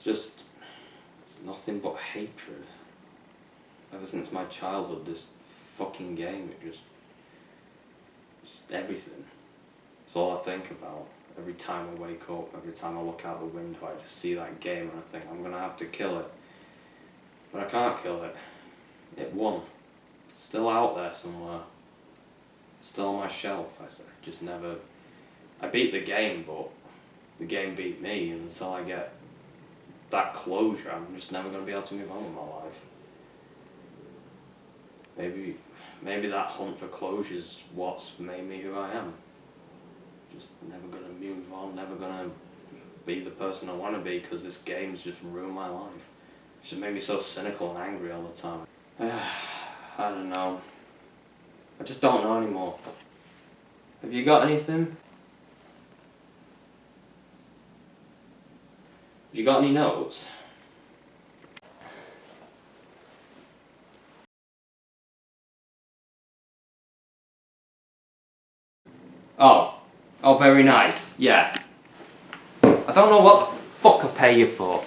it's nothing but hatred. Ever since my childhood, this fucking game, just everything. It's all I think about. Every time I wake up, every time I look out the window, I just see that game and I think I'm gonna have to kill it. But I can't kill it. It won. It's still out there somewhere. Still on my shelf. I just never... I beat the game, but the game beat me, and until I get that closure, I'm just never gonna be able to move on with my life. Maybe that hunt for closure is what's made me who I am. Just never gonna move on, never gonna be the person I want to be, because this game's just ruined my life. It's just made me so cynical and angry all the time. I don't know. I just don't know anymore. Have you got anything? Have you got any notes? Oh, very nice, yeah. I don't know what the fuck I pay you for.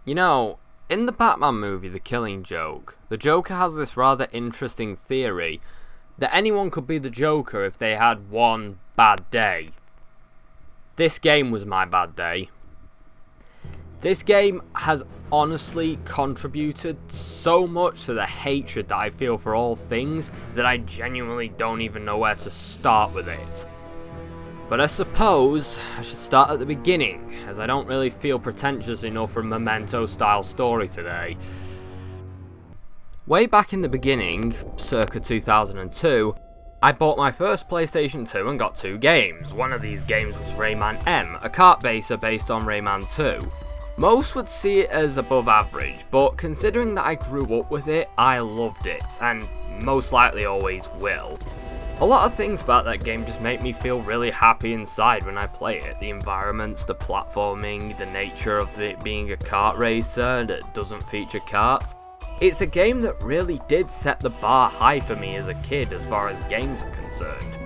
You know, in the Batman movie The Killing Joke, the Joker has this rather interesting theory that anyone could be the Joker if they had one bad day. This game was my bad day. This game has honestly contributed so much to the hatred that I feel for all things that I genuinely don't even know where to start with it. But I suppose I should start at the beginning, as I don't really feel pretentious enough for a Memento-style story today. Way back in the beginning, circa 2002, I bought my first PlayStation 2 and got 2 games. One of these games was Rayman M, a kart racer based on Rayman 2. Most would see it as above average, but considering that I grew up with it, I loved it, and most likely always will. A lot of things about that game just make me feel really happy inside when I play it. The environments, the platforming, the nature of it being a kart racer that doesn't feature karts. It's a game that really did set the bar high for me as a kid as far as games are concerned.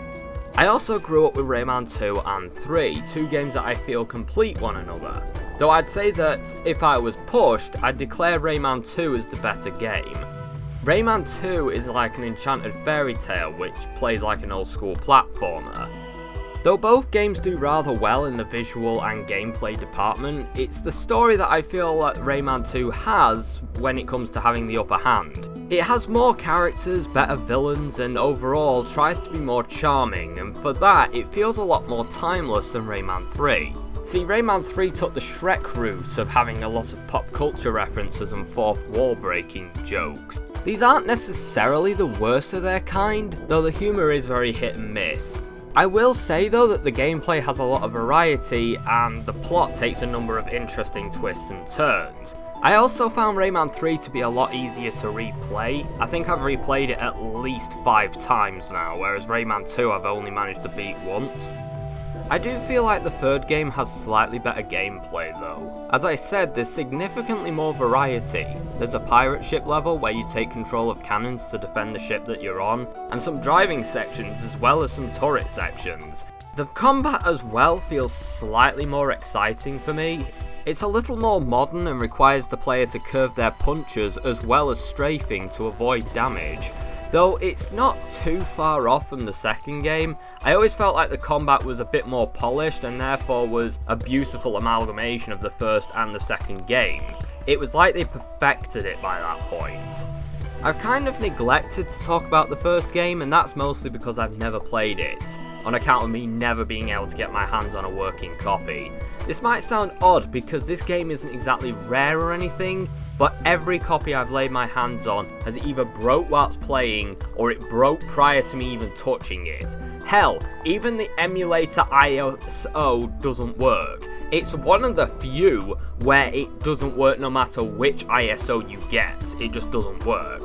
I also grew up with Rayman 2 and 3, 2 games that I feel complete one another. Though I'd say that if I was pushed, I'd declare Rayman 2 as the better game. Rayman 2 is like an enchanted fairy tale which plays like an old school platformer. Though both games do rather well in the visual and gameplay department, it's the story that I feel that Rayman 2 has when it comes to having the upper hand. It has more characters, better villains, and overall tries to be more charming, and for that it feels a lot more timeless than Rayman 3. See, Rayman 3 took the Shrek route of having a lot of pop culture references and fourth wall breaking jokes. These aren't necessarily the worst of their kind, though the humour is very hit and miss. I will say though that the gameplay has a lot of variety and the plot takes a number of interesting twists and turns. I also found Rayman 3 to be a lot easier to replay. I think I've replayed it at least 5 times now, whereas Rayman 2 I've only managed to beat once. I do feel like the third game has slightly better gameplay though. As I said, there's significantly more variety. There's a pirate ship level where you take control of cannons to defend the ship that you're on, and some driving sections as well as some turret sections. The combat as well feels slightly more exciting for me. It's a little more modern and requires the player to curve their punches as well as strafing to avoid damage. Though it's not too far off from the second game, I always felt like the combat was a bit more polished and therefore was a beautiful amalgamation of the first and the second games. It was like they perfected it by that point. I've kind of neglected to talk about the first game, and that's mostly because I've never played it, on account of me never being able to get my hands on a working copy. This might sound odd because this game isn't exactly rare or anything, but every copy I've laid my hands on has either broke whilst playing or it broke prior to me even touching it. Hell, even the emulator ISO doesn't work. It's one of the few where it doesn't work no matter which ISO you get, it just doesn't work.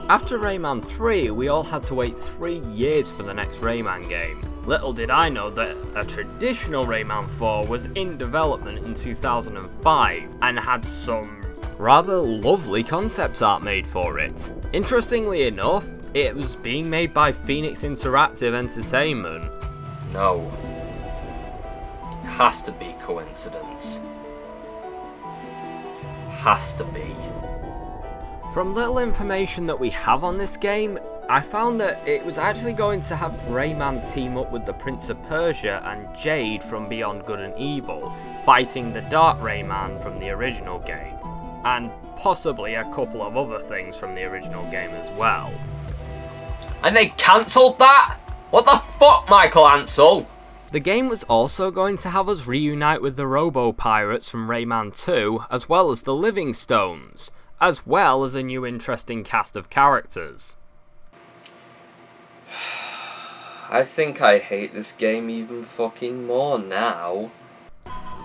After Rayman 3, we all had to wait 3 years for the next Rayman game. Little did I know that a traditional Rayman 4 was in development in 2005 and had some rather lovely concept art made for it. Interestingly enough, it was being made by Phoenix Interactive Entertainment. No. It has to be coincidence. Has to be. From little information that we have on this game, I found that it was actually going to have Rayman team up with the Prince of Persia and Jade from Beyond Good and Evil, fighting the Dark Rayman from the original game, and possibly a couple of other things from the original game as well. And they cancelled that? What the fuck, Michael Ansel? The game was also going to have us reunite with the Robo-Pirates from Rayman 2, as well as the Livingstones, as well as a new interesting cast of characters. I think I hate this game even fucking more now.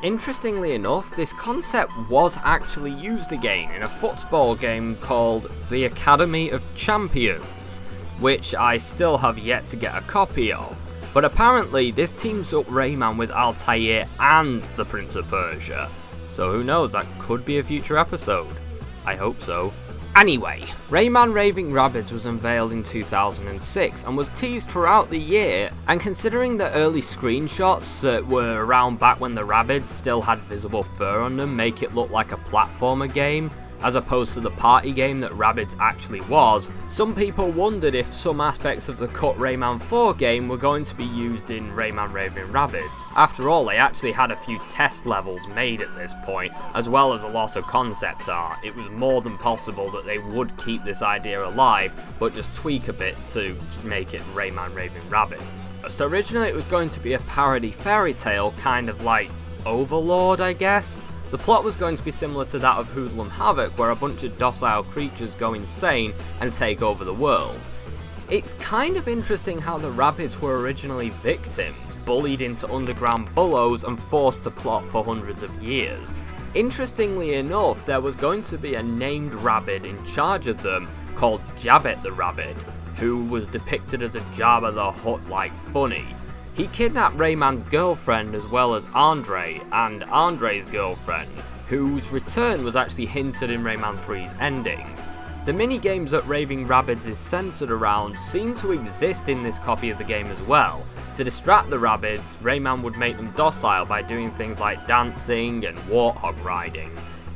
Interestingly enough, this concept was actually used again in a football game called The Academy of Champions, which I still have yet to get a copy of. But apparently this teams up Rayman with Altair and the Prince of Persia, so who knows, that could be a future episode. I hope so. Anyway, Rayman Raving Rabbids was unveiled in 2006 and was teased throughout the year, and considering the early screenshots that were around back when the Rabbids still had visible fur on them make it look like a platformer game, as opposed to the party game that Rabbids actually was, some people wondered if some aspects of the cut Rayman 4 game were going to be used in Rayman Raving Rabbids. After all, they actually had a few test levels made at this point, as well as a lot of concept art. It was more than possible that they would keep this idea alive, but just tweak a bit to make it Rayman Raving Rabbids. So originally it was going to be a parody fairy tale, kind of like Overlord, I guess? The plot was going to be similar to that of Hoodlum Havoc, where a bunch of docile creatures go insane and take over the world. It's kind of interesting how the Rabbids were originally victims, bullied into underground burrows and forced to plot for hundreds of years. Interestingly enough, there was going to be a named Rabbid in charge of them called Jabbit the Rabbid, who was depicted as a Jabba the Hutt-like bunny. He kidnapped Rayman's girlfriend as well as Andre, and Andre's girlfriend, whose return was actually hinted in Rayman 3's ending. The minigames that Raving Rabbids is centered around seem to exist in this copy of the game as well. To distract the Rabbids, Rayman would make them docile by doing things like dancing and warthog riding.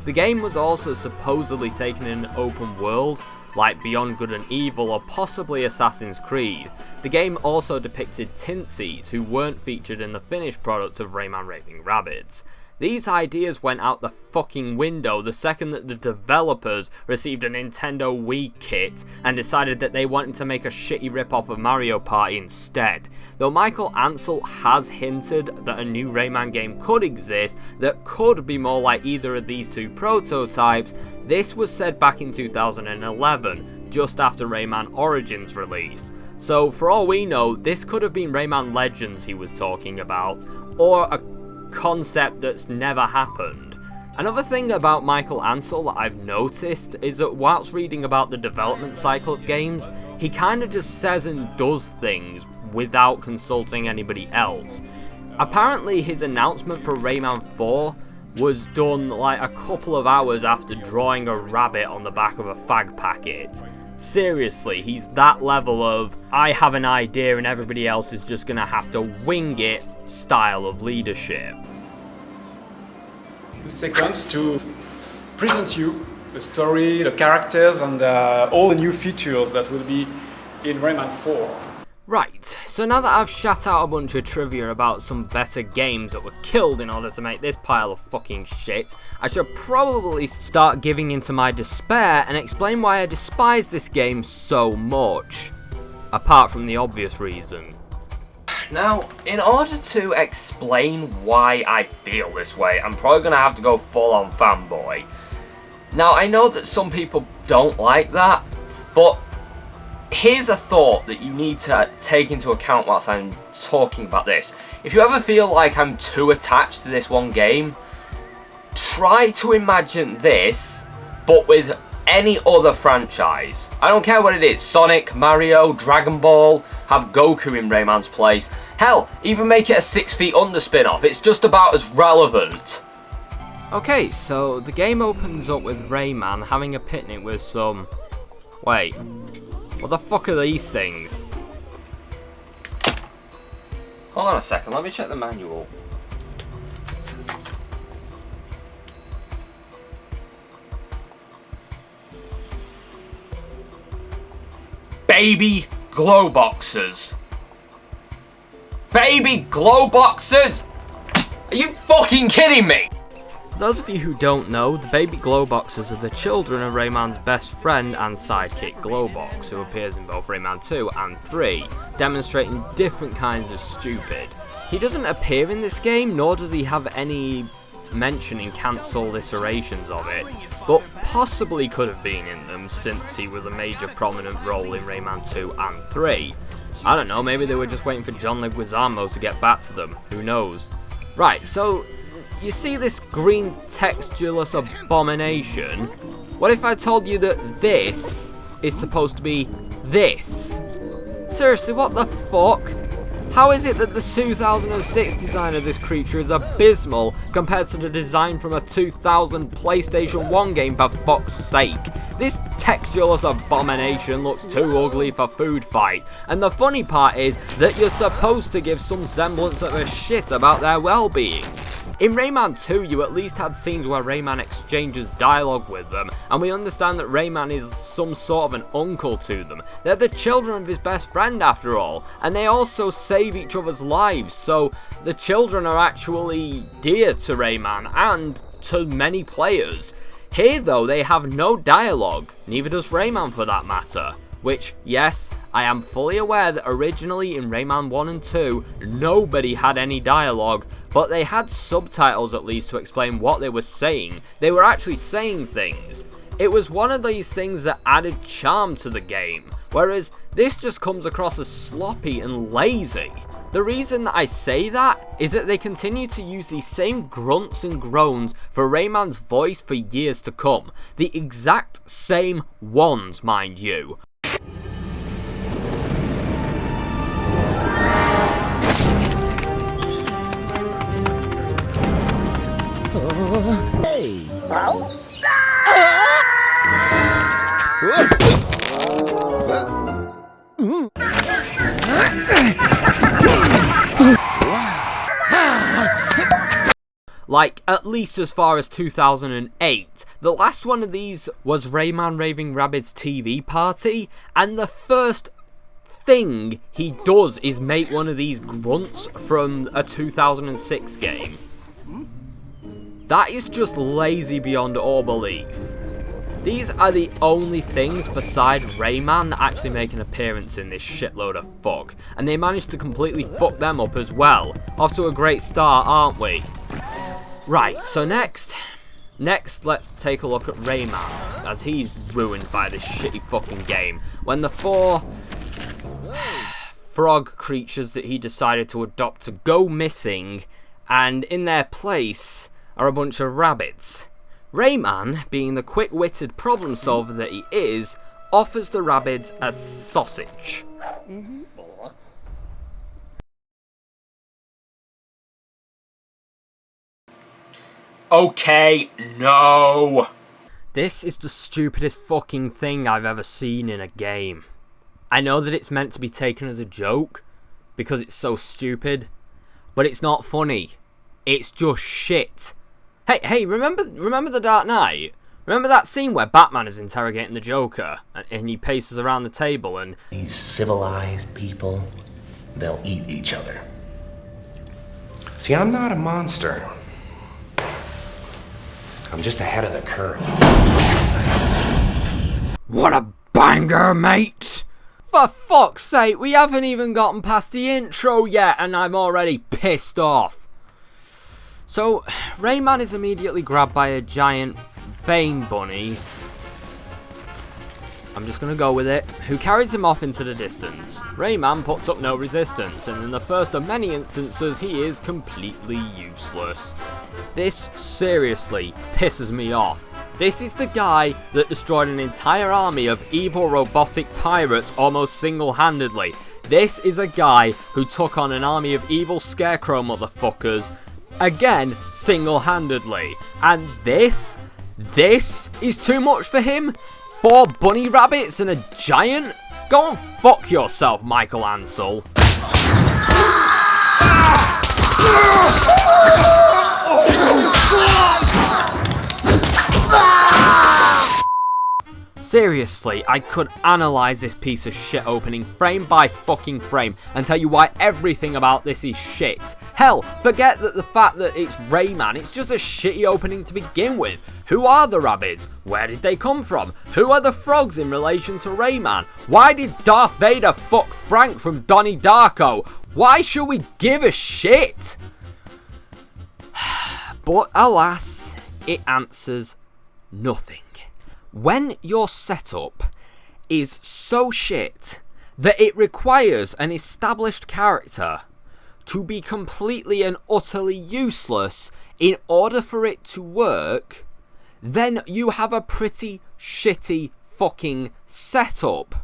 The game was also supposedly taken in an open world, like Beyond Good and Evil or possibly Assassin's Creed. The game also depicted Tintsies, who weren't featured in the finished product of Rayman Raving Rabbids. These ideas went out the fucking window the second that the developers received a Nintendo Wii kit and decided that they wanted to make a shitty rip-off of Mario Party instead. Though Michael Ansel has hinted that a new Rayman game could exist that could be more like either of these two prototypes, this was said back in 2011, just after Rayman Origins release. So for all we know, this could have been Rayman Legends he was talking about, or a concept that's never happened. Another thing about Michael Ansel that I've noticed is that whilst reading about the development cycle of games, he kind of just says and does things without consulting anybody else. Apparently his announcement for Rayman 4 was done like a couple of hours after drawing a rabbit on the back of a fag packet. Seriously, he's that level of, I have an idea and everybody else is just gonna have to wing it style of leadership. 2 seconds to present you the story, the characters, and all the new features that will be in Rayman 4. Right, so now that I've shat out a bunch of trivia about some better games that were killed in order to make this pile of fucking shit, I should probably start giving into my despair and explain why I despise this game so much. Apart from the obvious reason. Now, in order to explain why I feel this way, I'm probably going to have to go full on fanboy. Now, I know that some people don't like that, but here's a thought that you need to take into account whilst I'm talking about this. If you ever feel like I'm too attached to this one game, try to imagine this, but with any other franchise. I don't care what it is, Sonic, Mario, Dragon Ball, have Goku in Rayman's place. Hell, even make it a 6 Feet Under spin-off, it's just about as relevant. Okay, so the game opens up with Rayman having a picnic with some... Wait, what the fuck are these things? Hold on a second, let me check the manual. Baby glow boxes. Baby glow boxes? Are you fucking kidding me? For those of you who don't know, the baby glow boxes are the children of Rayman's best friend and sidekick Glowbox, who appears in both Rayman 2 and 3, demonstrating different kinds of stupid. He doesn't appear in this game, nor does he have any mention in cancelled iterations of it, but possibly could have been in them since he was a major prominent role in Rayman 2 and 3. I don't know, maybe they were just waiting for John Leguizamo to get back to them, who knows. Right, so you see this green textureless abomination? What if I told you that this is supposed to be this? Seriously, what the fuck? How is it that the 2006 design of this creature is abysmal compared to the design from a 2000 PlayStation 1 game, for fuck's sake? This textureless abomination looks too ugly for food fight, and the funny part is that you're supposed to give some semblance of a shit about their well-being. In Rayman 2, you at least had scenes where Rayman exchanges dialogue with them, and we understand that Rayman is some sort of an uncle to them. They're the children of his best friend after all, and they also save each other's lives, so the children are actually dear to Rayman and to many players. Here though, they have no dialogue, neither does Rayman for that matter. Which, yes, I am fully aware that originally in Rayman 1 and 2, nobody had any dialogue, but they had subtitles at least to explain what they were saying. They were actually saying things. It was one of these things that added charm to the game, whereas this just comes across as sloppy and lazy. The reason that I say that is that they continue to use these same grunts and groans for Rayman's voice for years to come. The exact same ones, mind you. Hey! Like, at least as far as 2008. The last one of these was Rayman Raving Rabbids TV Party, and the first thing he does is make one of these grunts from a 2006 game. That is just lazy beyond all belief. These are the only things besides Rayman that actually make an appearance in this shitload of fuck, and they managed to completely fuck them up as well. Off to a great start, aren't we? Right, so next let's take a look at Rayman, as he's ruined by this shitty fucking game, when the 4 frog creatures that he decided to adopt to go missing, and in their place are a bunch of rabbits. Rayman, being the quick-witted problem solver that he is, offers the rabbits a sausage. Okay, no. This is the stupidest fucking thing I've ever seen in a game. I know that it's meant to be taken as a joke, because it's so stupid, but it's not funny. It's just shit. Hey, remember The Dark Knight? Remember that scene where Batman is interrogating the Joker, and he paces around the table and... These civilized people, they'll eat each other. See, I'm not a monster. I'm just ahead of the curve. What a banger, mate! For fuck's sake, we haven't even gotten past the intro yet, and I'm already pissed off. So, Rayman is immediately grabbed by a giant Bane bunny, I'm just gonna go with it, who carries him off into the distance. Rayman puts up no resistance, and in the first of many instances, he is completely useless. This seriously pisses me off. This is the guy that destroyed an entire army of evil robotic pirates almost single-handedly. This is a guy who took on an army of evil scarecrow motherfuckers, again, single-handedly. And this is too much for him? 4 bunny rabbits and a giant? Go and fuck yourself, Michael Ansel. Seriously, I could analyse this piece of shit opening frame by fucking frame and tell you why everything about this is shit. Hell, forget that the fact that it's Rayman, it's just a shitty opening to begin with. Who are the Rabbids? Where did they come from? Who are the frogs in relation to Rayman? Why did Darth Vader fuck Frank from Donnie Darko? Why should we give a shit? But alas, it answers nothing. When your setup is so shit that it requires an established character to be completely and utterly useless in order for it to work, then you have a pretty shitty fucking setup.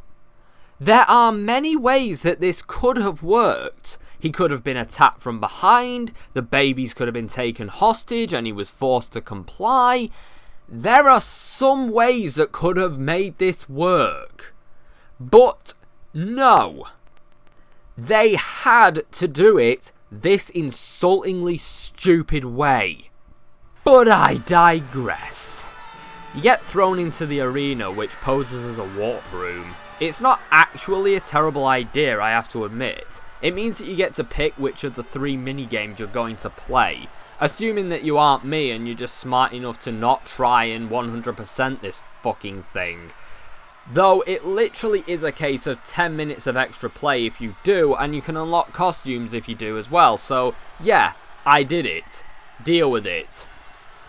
There are many ways that this could have worked. He could have been attacked from behind, the babies could have been taken hostage and he was forced to comply. There are some ways that could have made this work. But no. They had to do it this insultingly stupid way. But I digress. You get thrown into the arena, which poses as a warp room. It's not actually a terrible idea, I have to admit. It means that you get to pick which of the 3 minigames you're going to play. Assuming that you aren't me and you're just smart enough to not try and 100% this fucking thing. Though it literally is a case of 10 minutes of extra play if you do, and you can unlock costumes if you do as well. So yeah, I did it. Deal with it.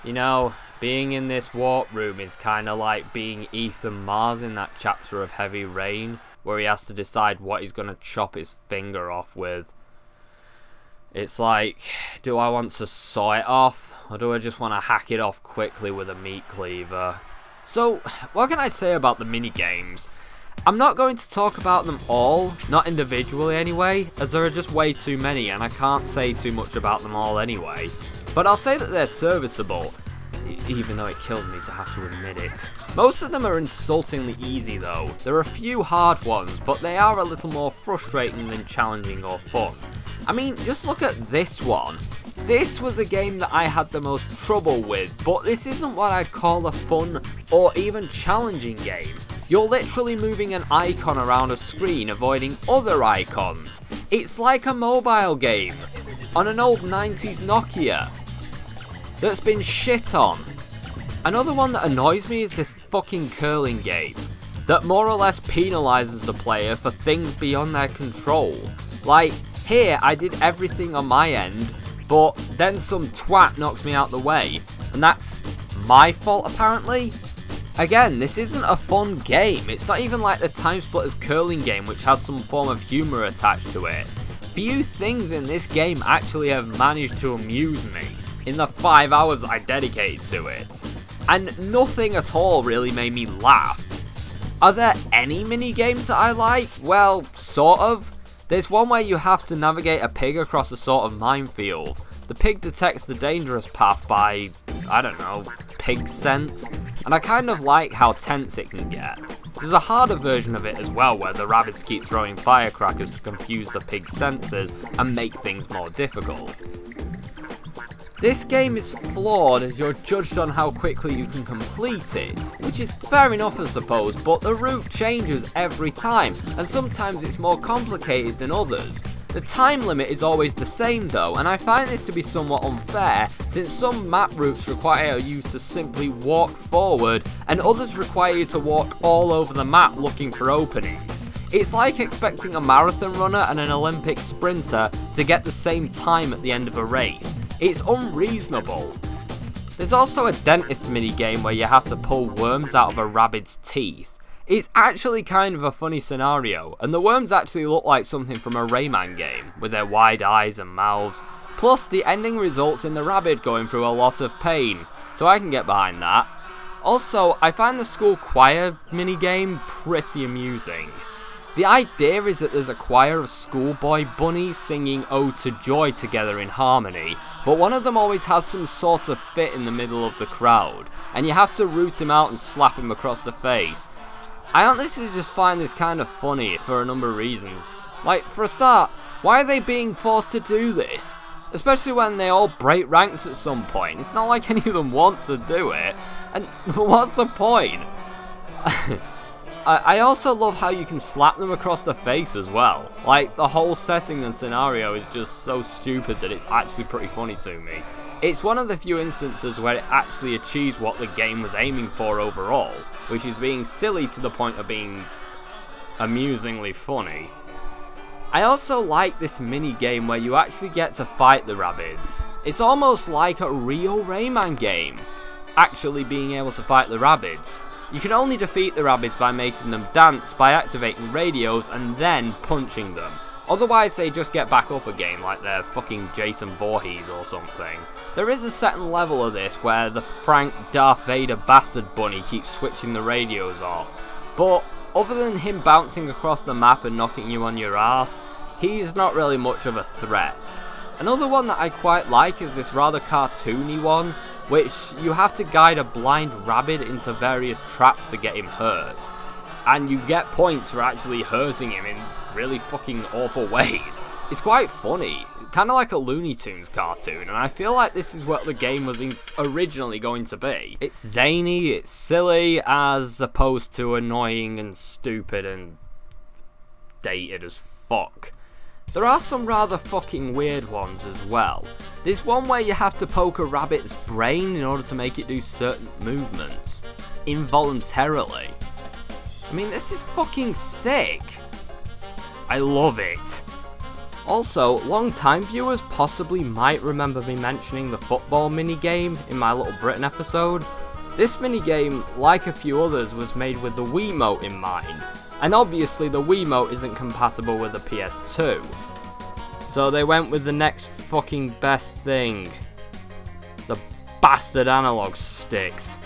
You know, being in this warp room is kinda like being Ethan Mars in that chapter of Heavy Rain, where he has to decide what he's gonna chop his finger off with. It's like, do I want to saw it off, or do I just want to hack it off quickly with a meat cleaver? So, what can I say about the minigames? I'm not going to talk about them all, not individually anyway, as there are just way too many and I can't say too much about them all anyway. But I'll say that they're serviceable, even though it kills me to have to admit it. Most of them are insultingly easy though. There are a few hard ones, but they are a little more frustrating than challenging or fun. I mean, just look at this one. This was a game that I had the most trouble with, but this isn't what I'd call a fun or even challenging game. You're literally moving an icon around a screen, avoiding other icons. It's like a mobile game on an old 90s Nokia that's been shit on. Another one that annoys me is this fucking curling game that more or less penalises the player for things beyond their control. Like, here I did everything on my end, but then some twat knocks me out the way, and that's my fault apparently? Again, this isn't a fun game. It's not even like the Time Splitters curling game, which has some form of humour attached to it. Few things in this game actually have managed to amuse me in the 5 hours I dedicated to it, and nothing at all really made me laugh. Are there any mini games that I like? Well, sort of. There's one where you have to navigate a pig across a sort of minefield. The pig detects the dangerous path by, I don't know, pig sense, and I kind of like how tense it can get. There's a harder version of it as well, where the rabbits keep throwing firecrackers to confuse the pig's senses and make things more difficult. This game is flawed as you're judged on how quickly you can complete it, which is fair enough I suppose, but the route changes every time, and sometimes it's more complicated than others. The time limit is always the same though, and I find this to be somewhat unfair, since some map routes require you to simply walk forward, and others require you to walk all over the map looking for openings. It's like expecting a marathon runner and an Olympic sprinter to get the same time at the end of a race. It's unreasonable. There's also a dentist minigame where you have to pull worms out of a rabbit's teeth. It's actually kind of a funny scenario, and the worms actually look like something from a Rayman game, with their wide eyes and mouths. Plus, the ending results in the rabbit going through a lot of pain, so I can get behind that. Also, I find the school choir minigame pretty amusing. The idea is that there's a choir of schoolboy bunnies singing Ode to Joy together in harmony, but one of them always has some sort of fit in the middle of the crowd, and you have to root him out and slap him across the face. I honestly just find this kind of funny for a number of reasons. Like, for a start, why are they being forced to do this? Especially when they all break ranks at some point. It's not like any of them want to do it, and what's the point? I also love how you can slap them across the face as well. Like, the whole setting and scenario is just so stupid that it's actually pretty funny to me. It's one of the few instances where it actually achieves what the game was aiming for overall, which is being silly to the point of being amusingly funny. I also like this mini game where you actually get to fight the Rabbids. It's almost like a real Rayman game, actually being able to fight the Rabbids. You can only defeat the Rabbids by making them dance, by activating radios and then punching them. Otherwise they just get back up again like they're fucking Jason Voorhees or something. There is a certain level of this where the Frank Darth Vader bastard bunny keeps switching the radios off, but other than him bouncing across the map and knocking you on your ass, he's not really much of a threat. Another one that I quite like is this rather cartoony one, which you have to guide a blind rabbit into various traps to get him hurt, and you get points for actually hurting him in really fucking awful ways. It's quite funny, kind of like a Looney Tunes cartoon, and I feel like this is what the game was originally going to be. It's zany, it's silly, as opposed to annoying and stupid and dated as fuck. There are some rather fucking weird ones as well. There's one where you have to poke a rabbit's brain in order to make it do certain movements, involuntarily. I mean, this is fucking sick. I love it. Also, long-time viewers possibly might remember me mentioning the football minigame in my Little Britain episode. This minigame, like a few others, was made with the Wiimote in mind, and obviously the Wiimote isn't compatible with the PS2. So they went with the next fucking best thing. The bastard analog sticks.